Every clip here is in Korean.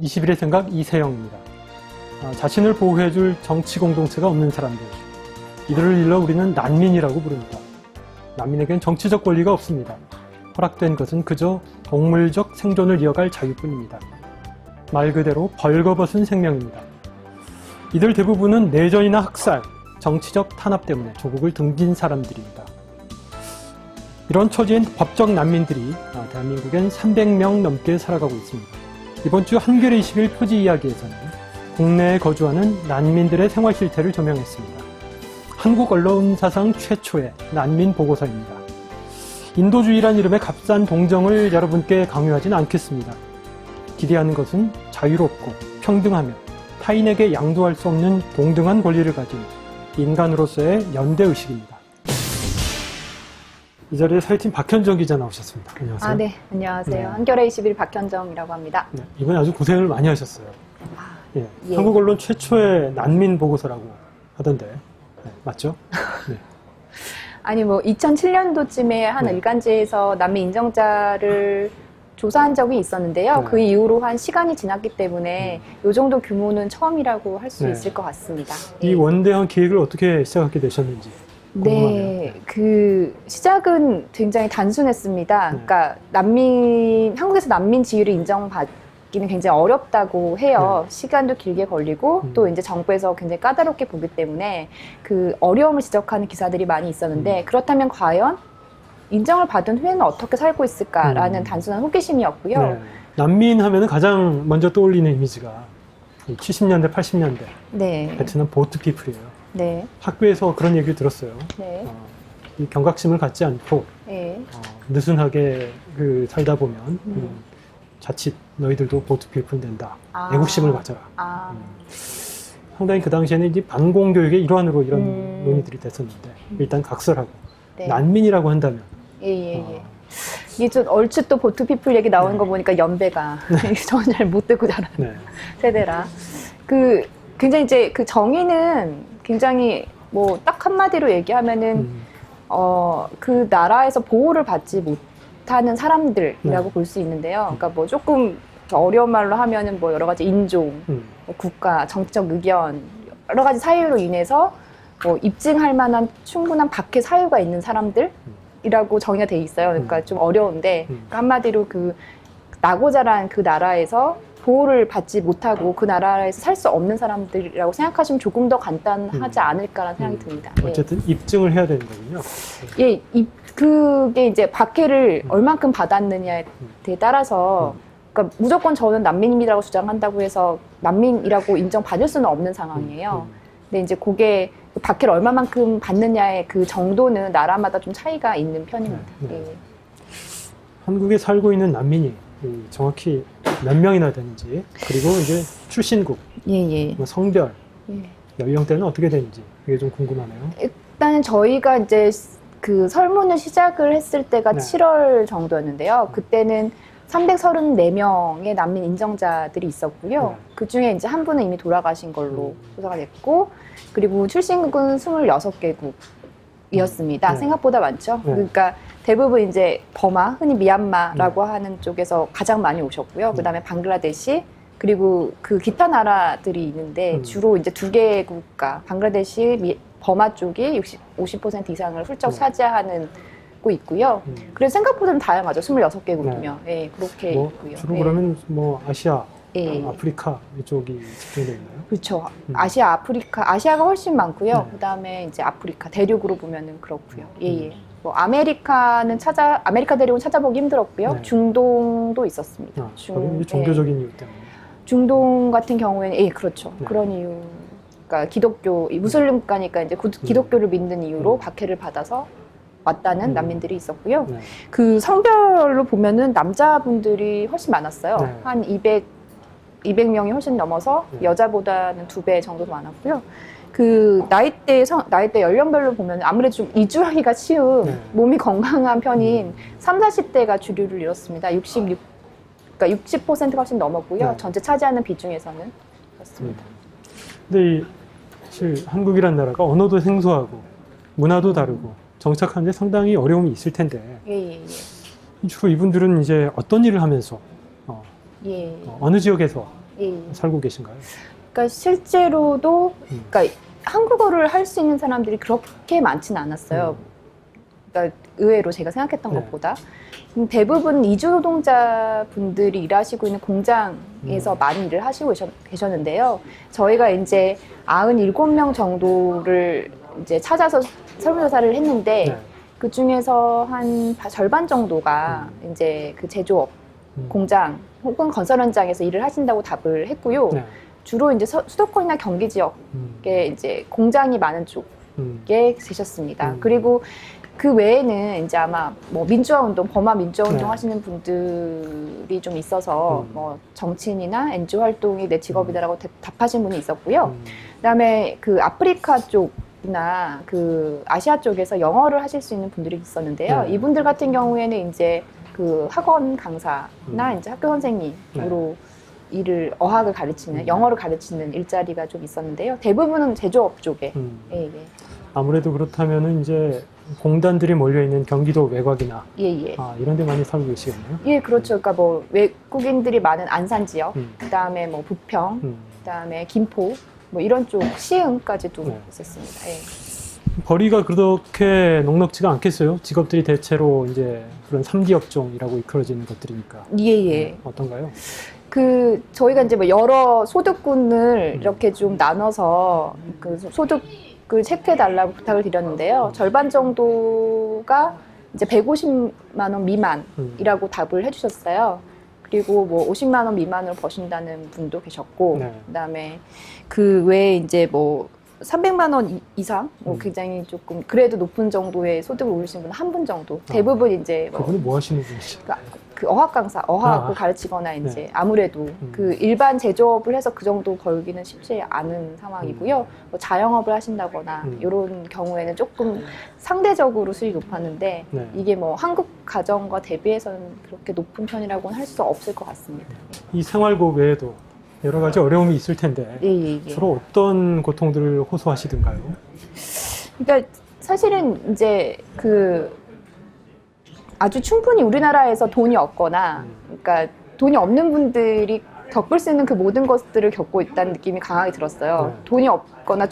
21의 생각 이세영입니다. 자신을 보호해줄 정치 공동체가 없는 사람들, 이들을 일러 우리는 난민이라고 부릅니다. 난민에겐 정치적 권리가 없습니다. 허락된 것은 그저 동물적 생존을 이어갈 자유뿐입니다. 말 그대로 벌거벗은 생명입니다. 이들 대부분은 내전이나 학살, 정치적 탄압 때문에 조국을 등진 사람들입니다. 이런 처지인 법적 난민들이 대한민국엔 300명 넘게 살아가고 있습니다. 이번 주 한겨레 21 표지 이야기에서는 국내에 거주하는 난민들의 생활 실태를 조명했습니다. 한국 언론사상 최초의 난민 보고서입니다. 인도주의란 이름의 값싼 동정을 여러분께 강요하진 않겠습니다. 기대하는 것은 자유롭고 평등하며 타인에게 양도할 수 없는 동등한 권리를 가진 인간으로서의 연대의식입니다. 이 자리에 사회팀 박현정 기자 나오셨습니다. 안녕하세요. 네, 안녕하세요. 한겨레 21 박현정이라고 합니다. 네, 이번에 아주 고생을 많이 하셨어요. 예. 한국 언론 최초의 난민 보고서라고 하던데 맞죠? 네. 아니 2007년도쯤에 한 일간지에서 난민 인정자를 조사한 적이 있었는데요. 그 이후로 한 시간이 지났기 때문에 이 정도 규모는 처음이라고 할 수 있을 것 같습니다. 이 원대한 기획을 어떻게 시작하게 되셨는지 궁금하네요. 네, 그 시작은 굉장히 단순했습니다. 그러니까 한국에서 난민 지위를 인정받기는 굉장히 어렵다고 해요. 시간도 길게 걸리고 또 이제 정부에서 굉장히 까다롭게 보기 때문에 그 어려움을 지적하는 기사들이 많이 있었는데 그렇다면 과연 인정을 받은 후에는 어떻게 살고 있을까라는 단순한 호기심이었고요. 네. 난민 하면은 가장 먼저 떠올리는 이미지가 70년대, 80년대 베트남 보트 피플이에요. 네. 학교에서 그런 얘기를 들었어요. 네. 이 경각심을 갖지 않고 느슨하게 살다 보면 자칫 너희들도 보트 피플 된다. 애국심을 가져라. 상당히 그 당시에는 이제 반공교육의 일환으로 이런 논의들이 됐었는데 일단 각설하고 난민이라고 한다면 이게 좀 얼추 또 보트피플 얘기 나오는 거 보니까 연배가 저는 잘 못 듣고 자란 세대라 굉장히 이제 그 정의는 굉장히 딱 한마디로 얘기하면은 그 나라에서 보호를 받지 못하는 사람들이라고 볼 수 있는데요. 그러니까 조금 어려운 말로 하면은 여러 가지 인종, 국가, 정치적 의견 여러 가지 사유로 인해서 입증할 만한 충분한 밖에 사유가 있는 사람들이라고 정의가 돼 있어요. 그러니까 좀 어려운데 그러니까 한마디로 나고 자란 그 나라에서 보호를 받지 못하고 그 나라에서 살 수 없는 사람들이라고 생각하시면 조금 더 간단하지 않을까라는 생각이 듭니다. 어쨌든 입증을 해야 되는 거군요. 예, 그게 이제 박해를 얼만큼 받았느냐에 따라서 그러니까 무조건 저는 난민입니다라고 주장한다고 해서 난민이라고 인정받을 수는 없는 상황이에요. 근데 이제 그게 박해를 얼마만큼 받느냐의 그 정도는 나라마다 좀 차이가 있는 편입니다. 한국에 살고 있는 난민이 정확히 몇 명이나 되는지 그리고 이제 출신국, 성별, 연령대는 어떻게 되는지 그게 좀 궁금하네요. 일단 저희가 이제 그 설문을 시작을 했을 때가 7월 정도였는데요. 그때는 334명의 난민 인정자들이 있었고요. 그 중에 이제 한 분은 이미 돌아가신 걸로 조사가 됐고, 그리고 출신국은 26개국이었습니다. 생각보다 많죠. 그러니까 대부분 이제 버마, 흔히 미얀마라고 하는 쪽에서 가장 많이 오셨고요. 그 다음에 방글라데시, 그리고 그 기타 나라들이 있는데 주로 이제 두 개의 국가, 방글라데시, 버마 쪽이 50% 이상을 훌쩍 차지하는 고 있고요. 그래서 생각보다는 다양하죠. 26개국이면. 그렇게 있고요. 주로 그러면 아시아, 아프리카 이쪽이 집중되어 있나요? 그렇죠. 아시아, 아프리카, 아시아가 훨씬 많고요. 그 다음에 이제 아프리카 대륙으로 보면은 그렇고요. 아메리카 대륙은 찾아보기 힘들었고요. 중동도 있었습니다. 종교적인 이유 때문에. 중동 같은 경우에는 그렇죠. 그런 이유. 그러니까 기독교, 무슬림 국가니까 이제 기독교를 믿는 이유로 박해를 받아서 왔다는 난민들이 있었고요. 그 성별로 보면은 남자분들이 훨씬 많았어요. 한 200명이 훨씬 넘어서 여자보다는 2배 정도 많았고요. 그 나이대 연령별로 보면 아무래도 좀 이주하기가 쉬운 몸이 건강한 편인 30, 40대가 주류를 이뤘습니다. 그러니까 60%가 훨씬 넘었고요. 전체 차지하는 비중에서는 그렇습니다. 근데 사실 한국이란 나라가 언어도 생소하고 문화도 다르고 정착하는데 상당히 어려움이 있을 텐데 주로 이분들은 이제 어떤 일을 하면서 어느 지역에서 예. 살고 계신가요? 그러니까 실제로도 그러니까 한국어를 할 수 있는 사람들이 그렇게 많지는 않았어요. 그러니까 의외로 제가 생각했던 것보다 대부분 이주 노동자 분들이 일하시고 있는 공장에서 많이 일을 하시고 계셨는데요. 저희가 이제 97명 정도를 이제 찾아서 설문조사를 했는데 그 중에서 한 절반 정도가 이제 그 제조업, 공장 혹은 건설 현장에서 일을 하신다고 답을 했고요. 주로 이제 수도권이나 경기 지역에 이제 공장이 많은 쪽에 계셨습니다. 그리고 그 외에는 이제 아마 뭐 민주화 운동, 버마 민주화 운동 하시는 분들이 좀 있어서 뭐 정치인이나 NGO 활동이 내 직업이다라고 답하신 분이 있었고요. 그다음에 그 아프리카 쪽이나 그 아시아 쪽에서 영어를 하실 수 있는 분들이 있었는데요. 이분들 같은 경우에는 이제 그 학원 강사나 이제 학교 선생님으로 일을 어학을 가르치는, 영어를 가르치는 일자리가 좀 있었는데요. 대부분은 제조업 쪽에. 예, 예. 아무래도 그렇다면은 이제 공단들이 몰려있는 경기도 외곽이나 이런 데 많이 살고 계시겠네요. 예, 그렇죠. 그러니까 뭐 외국인들이 많은 안산 지역, 그다음에 뭐 부평, 그다음에 김포, 뭐 이런 쪽 시흥까지도 있었습니다. 예. 벌이가 그렇게 녹록지가 않겠어요? 직업들이 대체로 이제 그런 3D 업종이라고 이끌어지는 것들이니까. 예. 어떤가요? 그 저희가 이제 뭐 여러 소득군을 이렇게 좀 나눠서 그 소득을 체크해 달라고 부탁을 드렸는데요. 절반 정도가 이제 150만 원 미만이라고 답을 해주셨어요. 그리고 뭐 50만 원 미만으로 버신다는 분도 계셨고, 그다음에 그 외에 이제 뭐 300만 원 이상, 뭐 굉장히 조금 그래도 높은 정도의 소득을 올리신 분은 한 분 정도. 대부분 이제 그분은 뭐 하시는 분이시죠? 그 어학 강사, 어학을 가르치거나 이제 아무래도 그 일반 제조업을 해서 그 정도 벌기는 쉽지 않은 상황이고요. 뭐 자영업을 하신다거나 이런 경우에는 조금 상대적으로 수익이 높았는데 이게 뭐 한국 가정과 대비해서는 그렇게 높은 편이라고는 할 수 없을 것 같습니다. 이 생활고 외에도 여러 가지 어려움이 있을 텐데 주로 어떤 고통들을 호소하시던가요? 그러니까 사실은 이제 그 아주 충분히 우리나라에서 돈이 없거나, 그러니까 돈이 없는 분들이 겪을 수 있는 그 모든 것들을 겪고 있다는 느낌이 강하게 들었어요. 돈이 없거나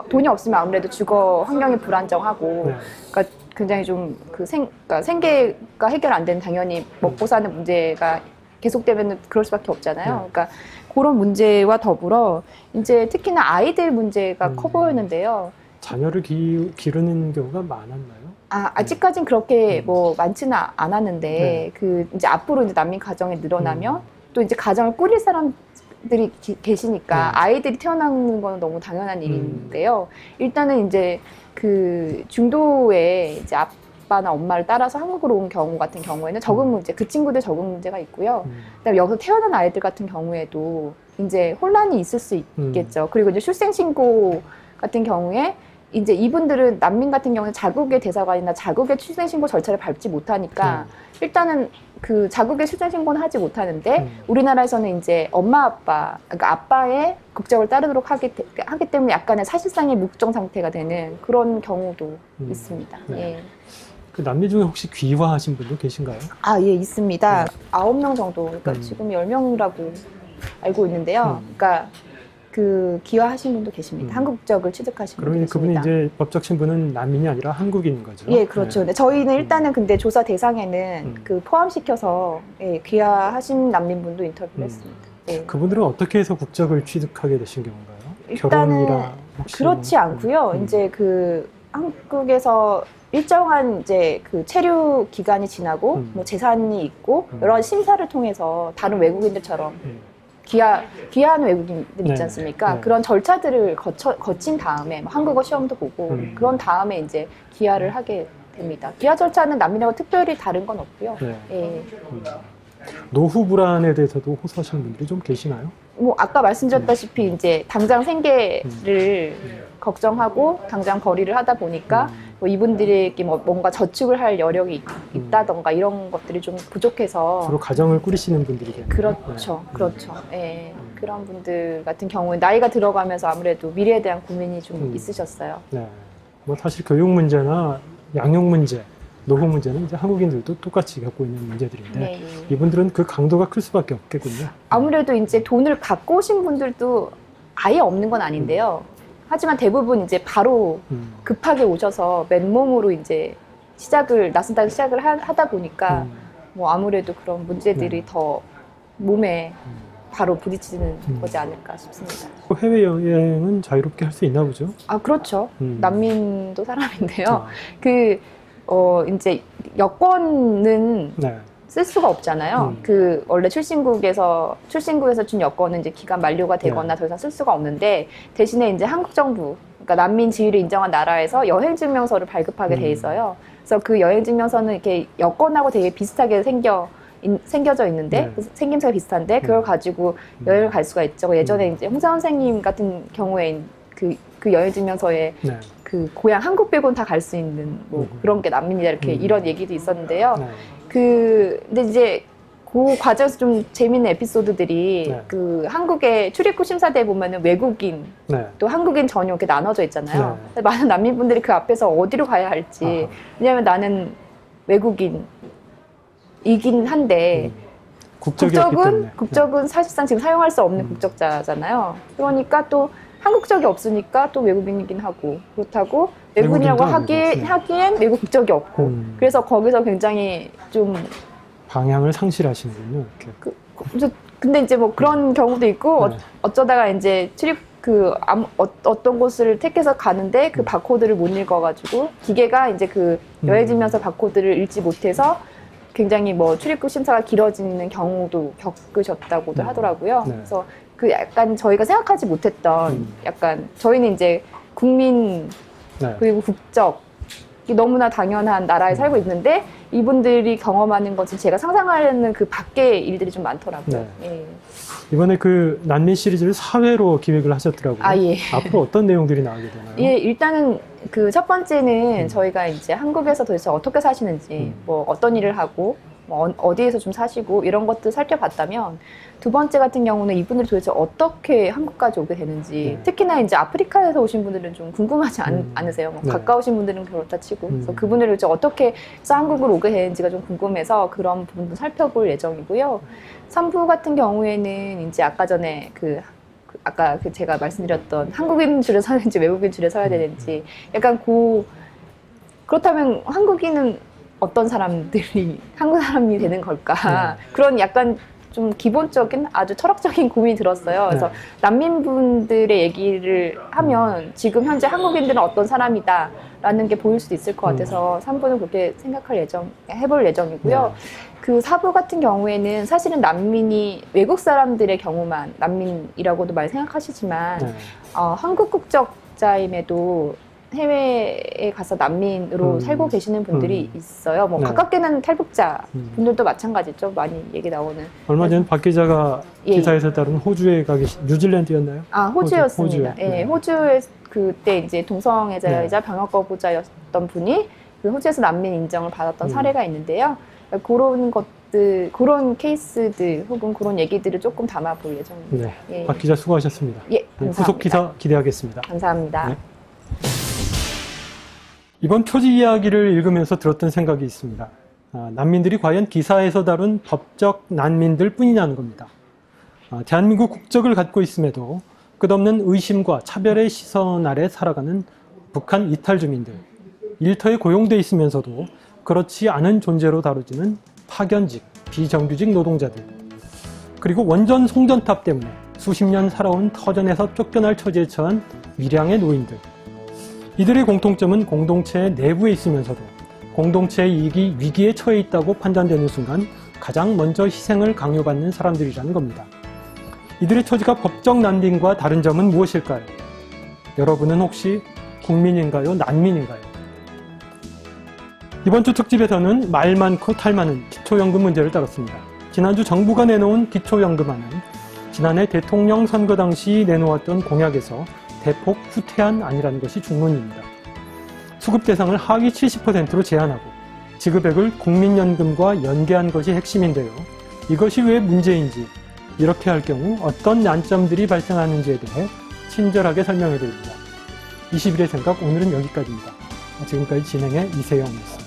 돈이 없으면 아무래도 주거 환경이 불안정하고, 그러니까 굉장히 좀 그러니까 생계가 해결 안 되는, 당연히 먹고 사는 문제가 계속되면 그럴 수밖에 없잖아요. 그러니까 그런 문제와 더불어 이제 특히나 아이들 문제가 커 보였는데요. 자녀를 기르는 경우가 많았나요? 아직까진 그렇게 뭐 많지는 않았는데, 그 이제 앞으로 이제 난민 가정이 늘어나면 또 이제 가정을 꾸릴 사람들이 계시니까 아이들이 태어나는 건 너무 당연한 일인데요. 일단은 이제 그 중도에 이제 아빠나 엄마를 따라서 한국으로 온 경우 같은 경우에는 적응 문제, 그 친구들 적응 문제가 있고요. 그다음에 여기서 태어난 아이들 같은 경우에도 이제 혼란이 있을 수 있겠죠. 그리고 이제 출생신고 같은 경우에 이제 이분들은 난민 같은 경우는 자국의 대사관이나 자국의 출생신고 절차를 밟지 못하니까 일단은 그 자국의 출생신고는 하지 못하는데 우리나라에서는 이제 엄마 아빠, 그러니까 아빠의 국적을 따르도록 하기 때문에 약간의 사실상의 묵종 상태가 되는 그런 경우도 있습니다. 예. 그 난민 중에 혹시 귀화하신 분도 계신가요? 예, 있습니다. 9명 정도, 그러니까 지금 10명이라고 알고 있는데요. 그러니까 그 귀화하신 분도 계십니다. 한국 국적을 취득하신 분도 계십니다. 그분이 이제 법적 신분은 난민이 아니라 한국인인 거죠? 예, 그렇죠. 네. 저희는 일단은 근데 조사 대상에는 그 포함시켜서 귀화하신 난민분도 인터뷰를 했습니다. 예. 그분들은 어떻게 해서 국적을 취득하게 되신 경우인가요? 일단은 결혼이라 혹시 그렇지 않고요. 이제 그 한국에서 일정한 이제 그 체류 기간이 지나고 뭐 재산이 있고 여러 가지 심사를 통해서 다른 외국인들처럼 귀화하는 외국인들 있지 않습니까? 그런 절차들을 거친 다음에 한국어 시험도 보고 그런 다음에 이제 귀화를 하게 됩니다. 귀화 절차는 난민하고 특별히 다른 건 없고요. 예. 노후 불안에 대해서도 호소하시는 분들이 좀 계시나요? 뭐 아까 말씀드렸다시피 이제 당장 생계를 걱정하고 당장 벌이를 하다 보니까 뭐 이분들에게 뭐 뭔가 저축을 할 여력이 있다던가 이런 것들이 좀 부족해서 주로 가정을 꾸리시는 분들이겠네요. 그렇죠, 그렇죠. 예, 그런 분들 같은 경우에 나이가 들어가면서 아무래도 미래에 대한 고민이 좀 있으셨어요. 네, 뭐 사실 교육 문제나 양육 문제 노후 문제는 이제 한국인들도 똑같이 겪고 있는 문제들인데 네. 이분들은 그 강도가 클 수밖에 없겠군요. 아무래도 이제 돈을 갖고 오신 분들도 아예 없는 건 아닌데요. 하지만 대부분 이제 바로 급하게 오셔서 맨몸으로 이제 낯선 땅 시작을 하다 보니까 뭐 아무래도 그런 문제들이 더 몸에 바로 부딪히는 거지 않을까 싶습니다. 해외여행은 자유롭게 할 수 있나 보죠? 아, 그렇죠. 난민도 사람인데요. 아. 이제 여권은 네. 쓸 수가 없잖아요. 원래 출신국에서 준 여권은 이제 기간 만료가 되거나 더 이상 쓸 수가 없는데 대신에 이제 한국 정부, 그러니까 난민 지위를 인정한 나라에서 여행증명서를 발급하게 돼 있어요. 그래서 그 여행증명서는 이렇게 여권하고 되게 비슷하게 생겨져 있는데 생김새가 비슷한데 그걸 가지고 여행을 갈 수가 있죠. 예전에 이제 홍사 선생님 같은 경우에 그 여행증명서에 그 고향 한국 빼고는 다 갈 수 있는 뭐 그런 게 난민이다 이렇게 이런 얘기도 있었는데요. 근데 이제 그 과정에서 좀 재밌는 에피소드들이 그 한국의 출입국 심사대에 보면은 외국인 또 한국인 전용 이렇게 나눠져 있잖아요. 많은 난민분들이 그 앞에서 어디로 가야 할지 왜냐하면 나는 외국인이긴 한데 국적은 사실상 지금 사용할 수 없는 국적자잖아요. 그러니까 또 한국적이 없으니까 또 외국인이긴 하고 그렇다고 외국인이라고 하기엔 외국 국적이 없고 그래서 거기서 굉장히 좀 방향을 상실하시는군요. 근데 이제 뭐 그런 경우도 있고 어쩌다가 이제 어떤 곳을 택해서 가는데 그 바코드를 못 읽어가지고 기계가 이제 그 여행증명서 바코드를 읽지 못해서 굉장히 뭐 출입국 심사가 길어지는 경우도 겪으셨다고도 하더라고요. 그래서 그 약간 저희가 생각하지 못했던 약간 저희는 이제 국민 그리고 국적이 너무나 당연한 나라에 살고 있는데 이분들이 경험하는 것은 제가 상상하는 그 밖의 일들이 좀 많더라고요. 예. 이번에 그 난민 시리즈를 4회로 기획을 하셨더라고요. 예. 앞으로 어떤 내용들이 나오게 되나요? 예, 일단은 그 첫 번째는 저희가 이제 한국에서 도대체 어떻게 사시는지, 뭐 어떤 일을 하고, 뭐 어디에서 좀 사시고 이런 것들 살펴봤다면 두 번째 같은 경우는 이분들이 도대체 어떻게 한국까지 오게 되는지 특히나 이제 아프리카에서 오신 분들은 좀 궁금하지 않으세요? 뭐 가까우신 분들은 그렇다 치고 그래서 그분들이 도대체 어떻게 해서 한국으로 오게 되는지가 좀 궁금해서 그런 부분도 살펴볼 예정이고요. 3부 같은 경우에는 이제 아까 전에 아까 제가 말씀드렸던 한국인 줄에 서야 되는지 외국인 줄에 서야 되는지 약간 그렇다면 한국인은 어떤 사람들이 한국 사람이 되는 걸까? 그런 약간 좀 기본적인 아주 철학적인 고민이 들었어요. 그래서 난민분들의 얘기를 하면 지금 현재 한국인들은 어떤 사람이다라는 게 보일 수도 있을 것 같아서 3부는 그렇게 해볼 예정이고요. 그 4부 같은 경우에는 사실은 난민이 외국 사람들의 경우만 난민이라고도 많이 생각하시지만 한국 국적자임에도 해외에 가서 난민으로 살고 계시는 분들이 있어요. 뭐 가깝게는 탈북자 분들도 마찬가지죠. 많이 얘기 나오는. 얼마 전 박 기자가 기사에서 따른 호주에 가 계신 뉴질랜드였나요? 아, 호주였습니다. 호주에 그때 이제 동성애자이자 병역 거부자였던 분이 그 호주에서 난민 인정을 받았던 사례가 있는데요. 그런 것들, 그런 케이스들 혹은 그런 얘기들을 조금 담아볼 예정입니다. 네, 박 기자 수고하셨습니다. 예, 감사합니다. 후속 기사 기대하겠습니다. 감사합니다. 네. 이번 표지 이야기를 읽으면서 들었던 생각이 있습니다. 난민들이 과연 기사에서 다룬 법적 난민들 뿐이냐는 겁니다. 대한민국 국적을 갖고 있음에도 끝없는 의심과 차별의 시선 아래 살아가는 북한 이탈 주민들, 일터에 고용돼 있으면서도 그렇지 않은 존재로 다뤄지는 파견직, 비정규직 노동자들, 그리고 원전 송전탑 때문에 수십 년 살아온 터전에서 쫓겨날 처지에 처한 밀양의 노인들, 이들의 공통점은 공동체 내부에 있으면서도 공동체의 이익이 위기에 처해 있다고 판단되는 순간 가장 먼저 희생을 강요받는 사람들이라는 겁니다. 이들의 처지가 법적 난민과 다른 점은 무엇일까요? 여러분은 혹시 국민인가요? 난민인가요? 이번 주 특집에서는 말 많고 탈 많은 기초연금 문제를 다뤘습니다. 지난주 정부가 내놓은 기초연금안은 지난해 대통령 선거 당시 내놓았던 공약에서 대폭 후퇴한 안이라는 것이 중론입니다. 수급 대상을 하위 70%로 제한하고 지급액을 국민연금과 연계한 것이 핵심인데요. 이것이 왜 문제인지, 이렇게 할 경우 어떤 난점들이 발생하는지에 대해 친절하게 설명해 드립니다. 21의 생각, 오늘은 여기까지입니다. 지금까지 진행의 이세영이었습니다.